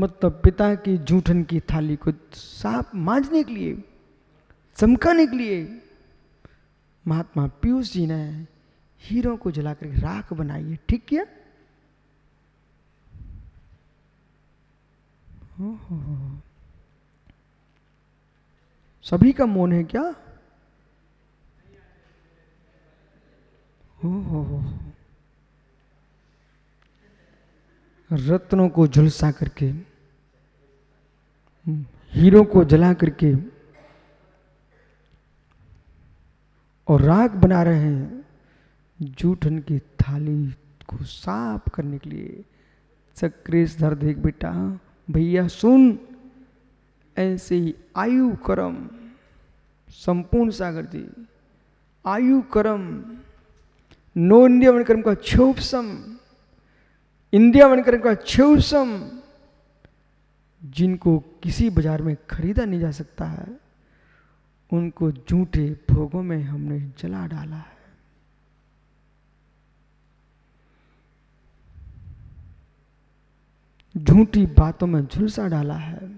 मतलब पिता की जूठन की थाली को साफ मांजने के लिए, चमकाने के लिए महात्मा पीयूष जी ने हीरों को जलाकर राख बनाई है। ठीक किया? सभी का मौन है क्या? हो। रत्नों को झुलसा करके, हीरो को जला करके और राख बना रहे हैं जूठन की थाली को साफ करने के लिए। चक्रेश्वर देख बेटा, भैया सुन, ऐसे ही आयु कर्म, संपूर्ण सागर जी, आयु कर्म, नो इंडिया वनकर्म का क्षोभसम, इंडिया वनकर्म का क्षोभसम, जिनको किसी बाजार में खरीदा नहीं जा सकता है, उनको झूठे भोगों में हमने जला डाला है। झूठी बातों में झुलसा डाला है,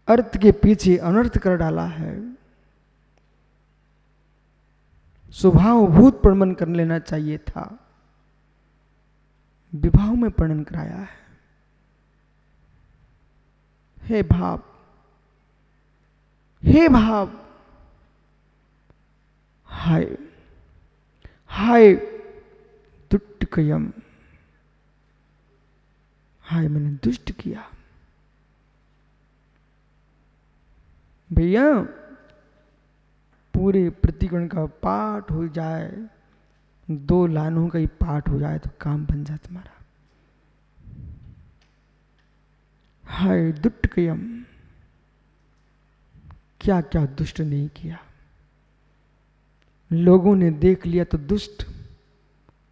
अर्थ के पीछे अनर्थ कर डाला है। स्वभावभूत प्रणमन कर लेना चाहिए था, विवाह में प्रणन कराया है। हे भाव, हे भाव, हाय हाय दुष्टकयम, हाय मैंने दुष्ट किया। भैया पूरे प्रतिगण का पाठ हो जाए, 2 लाइनों का ही पाठ हो जाए तो काम बन जाए तुम्हारा। हाय दुष्टकयम, क्या क्या दुष्ट नहीं किया। लोगों ने देख लिया तो दुष्ट,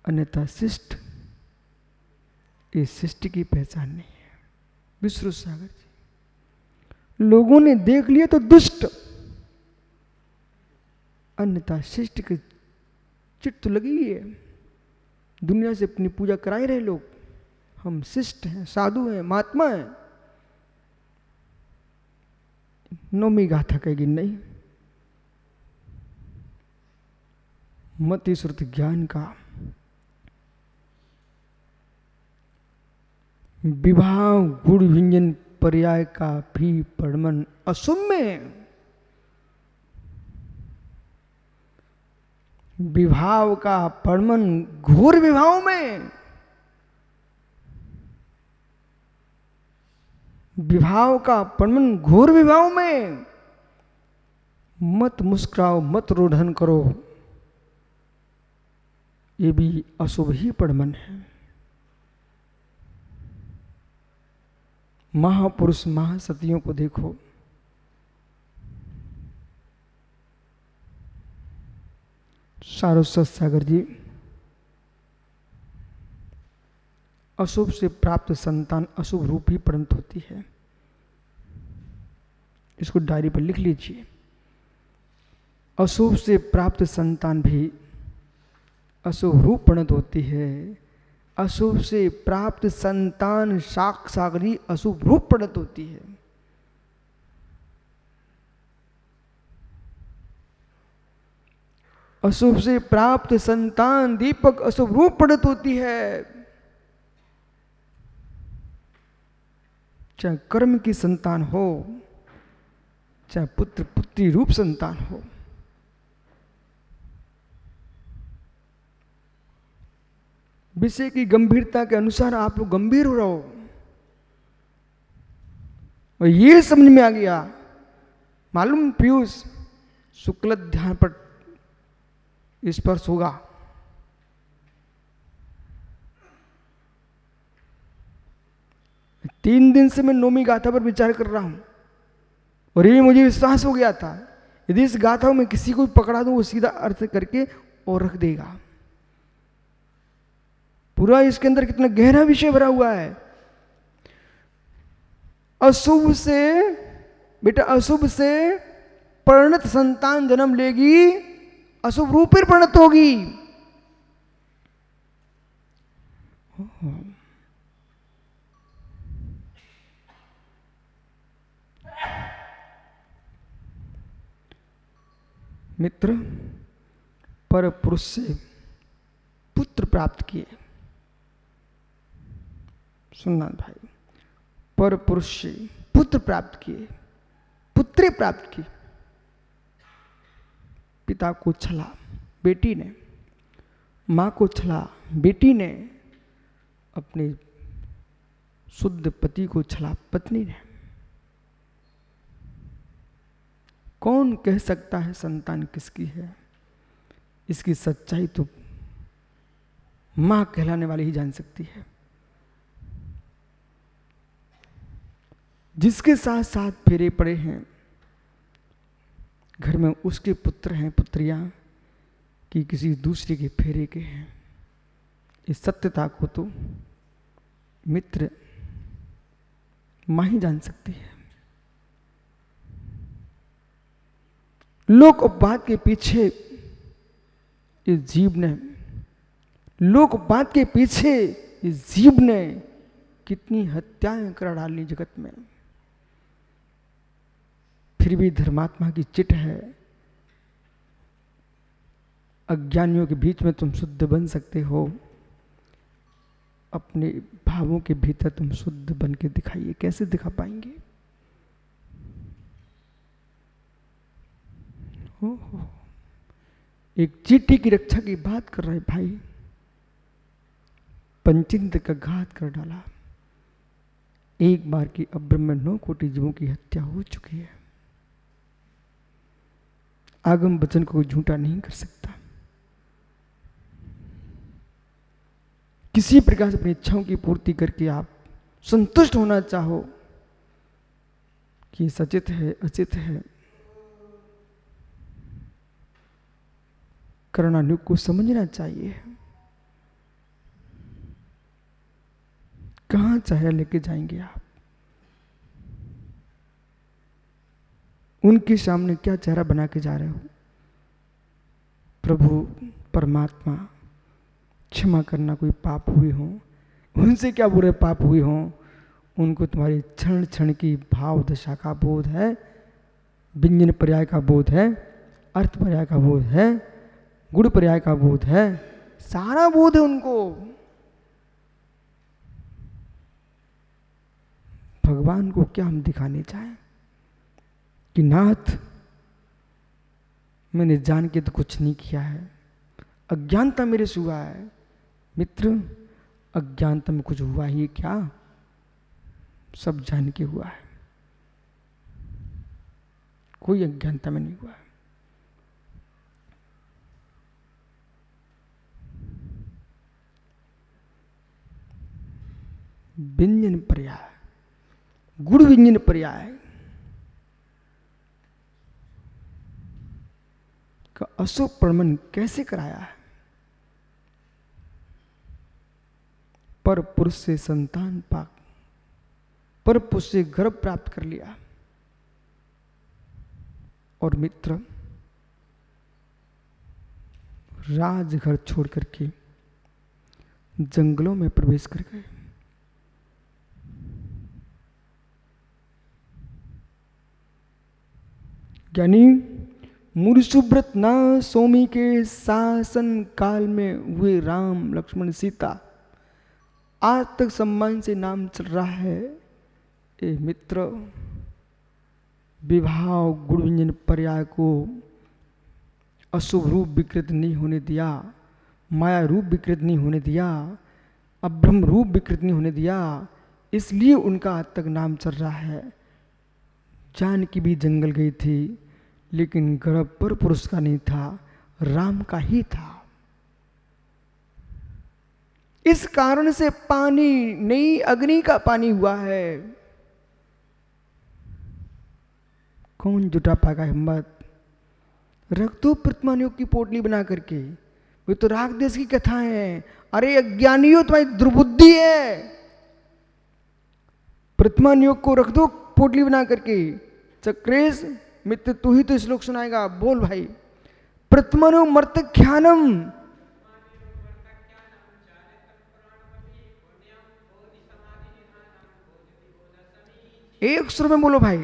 अन्यथा शिष्ट। ये शिष्ट की पहचान नहीं है। विष्णु सागर जी, लोगों ने देख लिया तो दुष्ट, अन्यथा शिष्ट की चिट तो लगी है। दुनिया से अपनी पूजा कराए रहे लोग, हम शिष्ट हैं, साधु हैं, महात्मा हैं। नौमी गाथा कहेगी नहीं, मति श्रुति ज्ञान का विवाह गुण व्यंजन पर्याय का भी प्रमाण अशुभ में, विभाव का प्रमाण घोर विभाव में, विभाव का प्रमाण घोर विभाव में। मत मुस्कुराओ, मत रोधन करो, ये भी अशुभ ही प्रमाण है। महापुरुष महासतियों को देखो, सारस्वत सागर जी, अशुभ से प्राप्त संतान अशुभ रूप ही परिणत होती है। इसको डायरी पर लिख लीजिए। अशुभ से प्राप्त संतान भी अशुभ रूप परिणत होती है। अशुभ से प्राप्त संतान साक्षागरी अशुभ रूप परिणत होती है। अशुभ से प्राप्त संतान दीपक अशुभ रूप परिणत होती है। चाहे कर्म की संतान हो, चाहे पुत्र पुत्री रूप संतान हो, विषय की गंभीरता के अनुसार आप लोग गंभीर हो रहो। और ये समझ में आ गया, मालूम पीयूष शुक्ल ध्यान पर स्पर्श होगा। तीन दिन से मैं नौमी गाथा पर विचार कर रहा हूं और ये मुझे विश्वास हो गया था, यदि इस गाथा में किसी को पकड़ा दूं वो सीधा अर्थ करके और रख देगा। पूरा इसके अंदर कितना गहरा विषय भरा हुआ है। अशुभ से बेटा, अशुभ से परिणत संतान जन्म लेगी, अशुभ रूप पर परिणत होगी। मित्र पर पुरुष से पुत्र प्राप्त किए। सुनना भाई, पर पुरुष से पुत्र प्राप्त किए, पुत्री प्राप्त की। पिता को छला बेटी ने, मां को छला बेटी ने, अपने शुद्ध पति को छला पत्नी ने। कौन कह सकता है संतान किसकी है? इसकी सच्चाई तो मां कहलाने वाली ही जान सकती है। जिसके साथ साथ फेरे पड़े हैं घर में, उसके पुत्र हैं पुत्रियां कि किसी दूसरे के फेरे के हैं। इस सत्यता को तो मित्र मां ही जान सकती है। लोक अपवाद के पीछे इस जीव ने, लोक अपवाद के पीछे इस जीव ने कितनी हत्याएं कर डाली जगत में, फिर भी धर्मात्मा की चिट है। अज्ञानियों के बीच में तुम शुद्ध बन सकते हो, अपने भावों के भीतर तुम शुद्ध बन के दिखाइए। कैसे दिखा पाएंगे? हो एक चींटी की रक्षा की बात कर रहे भाई, पंचिंद्र का घात कर डाला। एक बार की अब्र में 9 कोटि जीवों की हत्या हो चुकी है। आगम वचन को झूठा नहीं कर सकता। किसी प्रकार से अपनी इच्छाओं की पूर्ति करके आप संतुष्ट होना चाहो कि सचित है अचित है, करुणानुग को समझना चाहिए। कहां चाहे लेके जाएंगे आप? उनके सामने क्या चेहरा बना के जा रहे हो? प्रभु परमात्मा क्षमा करना, कोई पाप हुए हो उनसे क्या बुरे पाप हुए हो, उनको तुम्हारी क्षण क्षण की भाव दशा का बोध है, व्यंजन पर्याय का बोध है, अर्थ पर्याय का बोध है, गुण पर्याय का बोध है, सारा बोध है उनको। भगवान को क्या हम दिखाने चाहें कि नाथ मैंने जान के तो कुछ नहीं किया है, अज्ञानता मेरे से हुआ है। मित्र अज्ञानता में कुछ हुआ ही क्या, सब जान के हुआ है, कोई अज्ञानता में नहीं हुआ है। व्यंजन पर्याय, गुण व्यंजन पर्याय का अशोक प्रमाण कैसे कराया है? पर पुरुष से संतान पाक, पर पुरुष से गर्भ प्राप्त कर लिया। और मित्र राजघर छोड़ करके जंगलों में प्रवेश कर गए। यानी मुरुसुव्रत न सोमी के शासन काल में हुए राम लक्ष्मण सीता, आज तक सम्मान से नाम चल रहा है। ए मित्र विवाह गुण व्यंजन पर्याय को अशुभ रूप विकृत नहीं होने दिया, माया रूप विकृत नहीं होने दिया, अब्रह्म रूप विकृत नहीं होने दिया, इसलिए उनका आज तक नाम चल रहा है। जानकी भी जंगल गई थी, लेकिन गर्भ पर पुरुष का नहीं था, राम का ही था। इस कारण से पानी नहीं अग्नि का पानी हुआ है। कौन जुटा पाएगा हिम्मत? रख दो प्रतिमान योग की पोटली बना करके, वे तो राग देश की कथाएं हैं। अरे अज्ञानियों, तुम्हारी दुर्बुद्धि है। प्रतिमान योग को रख दो पोटली बना करके। चक्रेश मित्र तू ही तो श्लोक सुनाएगा, बोल भाई। प्रतिमान योग मर्तख्यानम, एक सुर में बोलो भाई।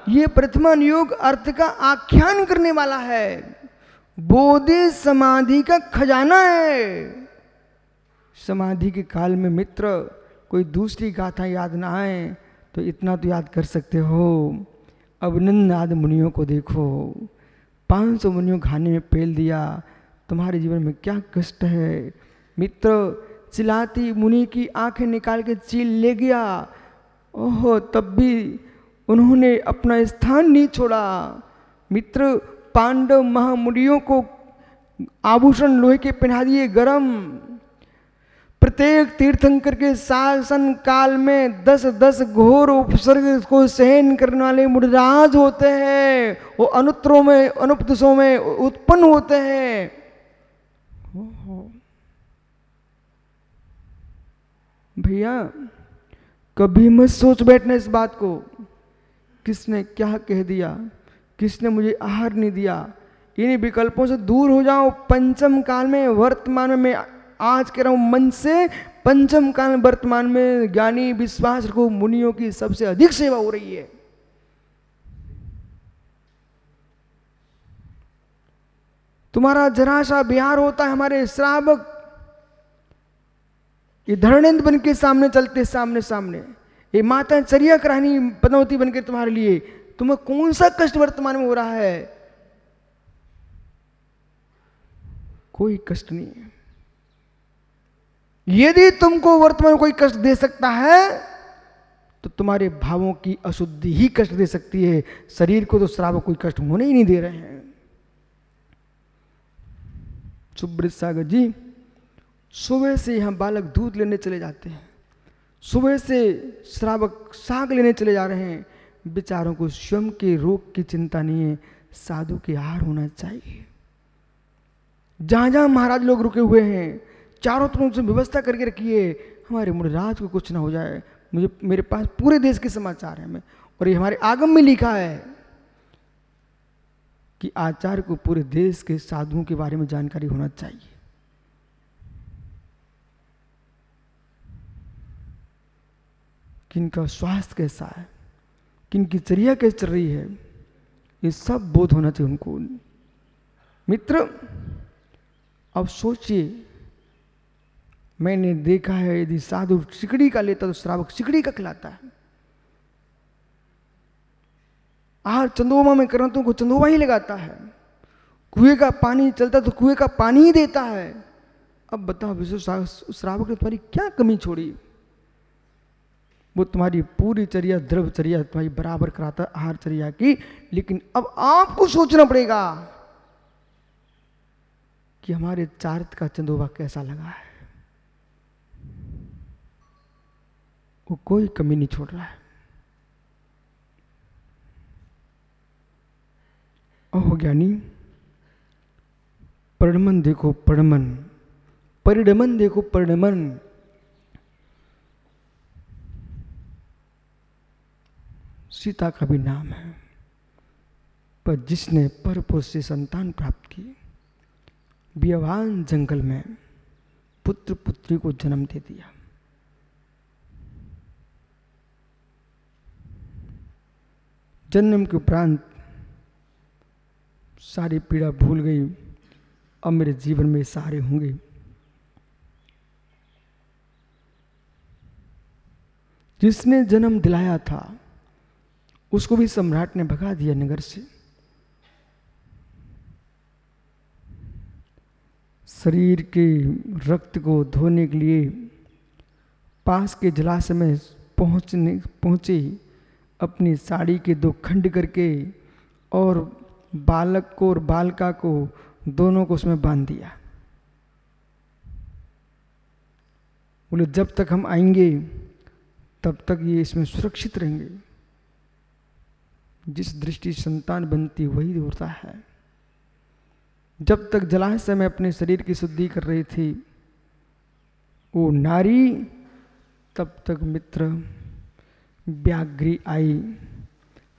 ये प्रथमन योग अर्थ का आख्यान करने वाला है, बोधि समाधि का खजाना है। समाधि के काल में मित्र कोई दूसरी गाथा याद ना आए तो इतना तो याद कर सकते हो, अभिनंदन आदि मुनियों को देखो, 500 मुनियों खाने में पेल दिया, तुम्हारे जीवन में क्या कष्ट है। मित्र चिल्लाती मुनि की आंखें निकाल के चील ले गया, ओहो तब भी उन्होंने अपना स्थान नहीं छोड़ा। मित्र पांडव महामुनियों को आभूषण लोहे के पहना दिए गरम। प्रत्येक तीर्थंकर के शासन काल में 10-10 घोर उपसर्ग को सहन करने वाले मुनिराज होते हैं, वो अनुत्तरों में अनुपदेशों में उत्पन्न होते हैं। भैया कभी मत सोच बैठना इस बात को, किसने क्या कह दिया, किसने मुझे आहार नहीं दिया, इन विकल्पों से दूर हो जाओ। पंचम काल में वर्तमान में आज कह रहा हूं मन से, पंचम काल में वर्तमान में ज्ञानी विश्वास रखो, मुनियों की सबसे अधिक सेवा हो रही है। तुम्हारा जरा सा बिहार होता है, हमारे श्रावक ये धरणेन्द्र बन के सामने चलते, सामने सामने ये माता चरिया करानी पद्मावती बनकर तुम्हारे लिए, तुम्हें कौन सा कष्ट वर्तमान में हो रहा है? कोई कष्ट नहीं है। यदि तुमको वर्तमान में कोई कष्ट दे सकता है तो तुम्हारे भावों की अशुद्धि ही कष्ट दे सकती है। शरीर को तो श्रावक कोई कष्ट होने ही नहीं दे रहे हैं। सुब्रत सागर जी सुबह से यहां बालक दूध लेने चले जाते हैं, सुबह से श्रावक साग लेने चले जा रहे हैं। बेचारों को स्वयं के रोग की चिंता नहीं है, साधु के आहार होना चाहिए। जहां जहां महाराज लोग रुके हुए हैं चारों तरफ से व्यवस्था करके रखिए, हमारे मुनिराज को कुछ ना हो जाए। मुझे मेरे पास पूरे देश के समाचार हैं मैं, और ये हमारे आगम में लिखा है कि आचार्य को पूरे देश के साधुओं के बारे में जानकारी होना चाहिए। किनका स्वास्थ्य कैसा है, किनकी चर्या कैसे चल रही है, ये सब बोध होना चाहिए उनको। मित्र अब सोचिए, मैंने देखा है यदि साधु सिकड़ी का लेता तो श्रावक सिकड़ी का खिलाता है। आहार चंदोमा में करंतों को चंदोमा ही लगाता है, कुएं का पानी चलता तो कुएं का पानी ही देता है। अब बताओ विश्व श्रावक ने तुम्हारी क्या कमी छोड़ी? वो तुम्हारी पूरी चर्या द्रव्यचर्या तुम्हारी बराबर कराता आहार चर्या की, लेकिन अब आपको सोचना पड़ेगा कि हमारे चारित्र का चंदोबा कैसा लगा है। वो कोई कमी नहीं छोड़ रहा है। ओह ज्ञानी, परिणमन देखो परिणमन, परिणमन देखो परिणमन। सीता का भी नाम है, पर जिसने परपुरुष से संतान प्राप्त की, बियावान जंगल में पुत्र पुत्री को जन्म दे दिया। जन्म के उपरांत सारी पीड़ा भूल गई, अब मेरे जीवन में सहारे होंगे। जिसने जन्म दिलाया था उसको भी सम्राट ने भगा दिया नगर से। शरीर के रक्त को धोने के लिए पास के जलाशय में पहुंचे, अपनी साड़ी के 2 खंड करके और बालक को और बालिका को दोनों को उसमें बांध दिया। बोले जब तक हम आएंगे तब तक ये इसमें सुरक्षित रहेंगे। जिस दृष्टि संतान बनती वही होता है। जब तक जलाशय में अपने शरीर की शुद्धि कर रही थी वो नारी, तब तक मित्र व्याघ्री आई,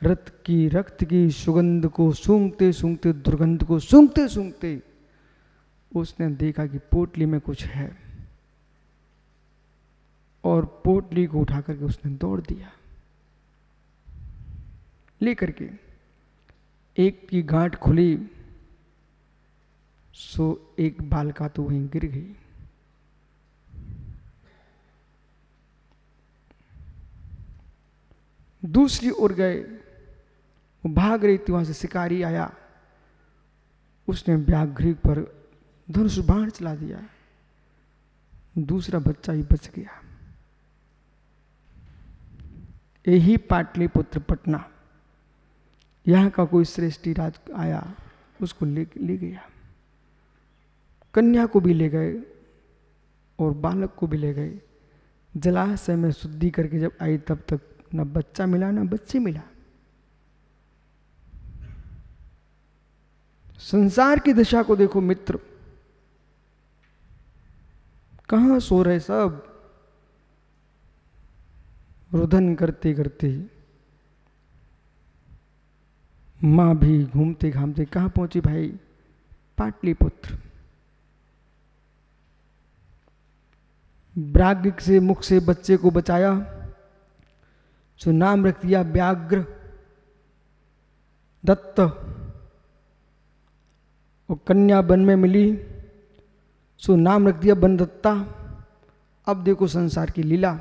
रक्त की सुगंध को सूंघते सूंघते, दुर्गंध को सूंघते सूंघते उसने देखा कि पोटली में कुछ है, और पोटली को उठा करके उसने दौड़ दिया। लेकर के एक की गांठ खुली, सो एक बालिका तो वहीं गिर गई। दूसरी ओर गए, वो भाग रही थी, वहां से शिकारी आया, उसने व्याघ्र पर धनुष बाण चला दिया, दूसरा बच्चा ही बच गया। यही पाटलिपुत्र पटना, यहाँ का कोई श्रेष्ठी राज आया, उसको ले गया, कन्या को भी ले गए और बालक को भी ले गए। जलाशय में शुद्धि करके जब आई तब तक न बच्चा मिला न बच्ची मिला। संसार की दशा को देखो मित्र, कहां सो रहे सब, रुदन करते करते। मां भी घूमते घामते कहां पहुंची भाई, पाटलिपुत्र। व्याघ्र से मुख से बच्चे को बचाया, सो नाम रख दिया व्याघ्र दत्त। और कन्या वन में मिली, सो नाम रख दिया बनदत्ता। अब देखो संसार की लीला,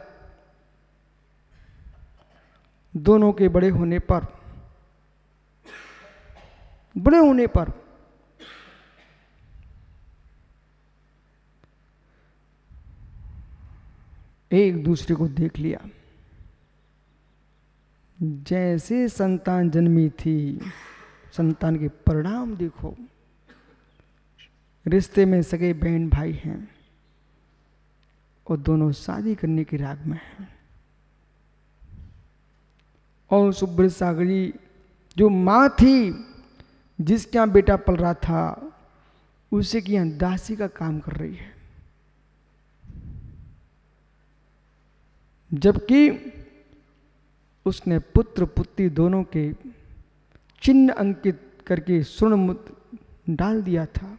दोनों के बड़े होने पर एक दूसरे को देख लिया। जैसे संतान जन्मी थी, संतान के परिणाम देखो। रिश्ते में सगे बहन भाई हैं और दोनों शादी करने की राग में हैं। और सुब्रत सागरी जो मां थी, जिसके यहां बेटा पल रहा था, उसे की यहां दासी का काम कर रही है। जबकि उसने पुत्र पुत्री दोनों के चिन्ह अंकित करके स्वर्ण मुद्रा डाल दिया था,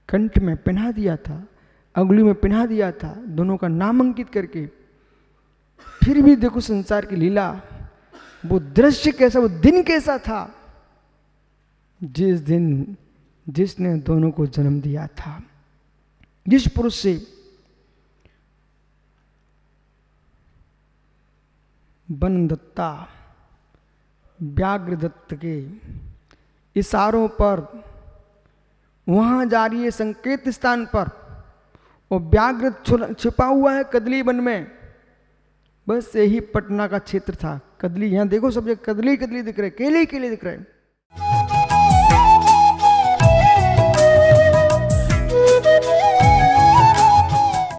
कंठ में पहना दिया था, अंगुली में पहना दिया था, दोनों का नाम अंकित करके। फिर भी देखो संसार की लीला, वो दृश्य कैसा, वो दिन कैसा था, जिस दिन जिसने दोनों को जन्म दिया था, जिस पुरुष से बनदत्ता व्याघ्रदत्त के इशारों पर वहां जा रही है संकेत स्थान पर, और व्याघ्र छिपा हुआ है कदली वन में। बस यही पटना का क्षेत्र था। कदली, यहां देखो सब जगह कदली कदली दिख रहे, केले केले दिख रहे।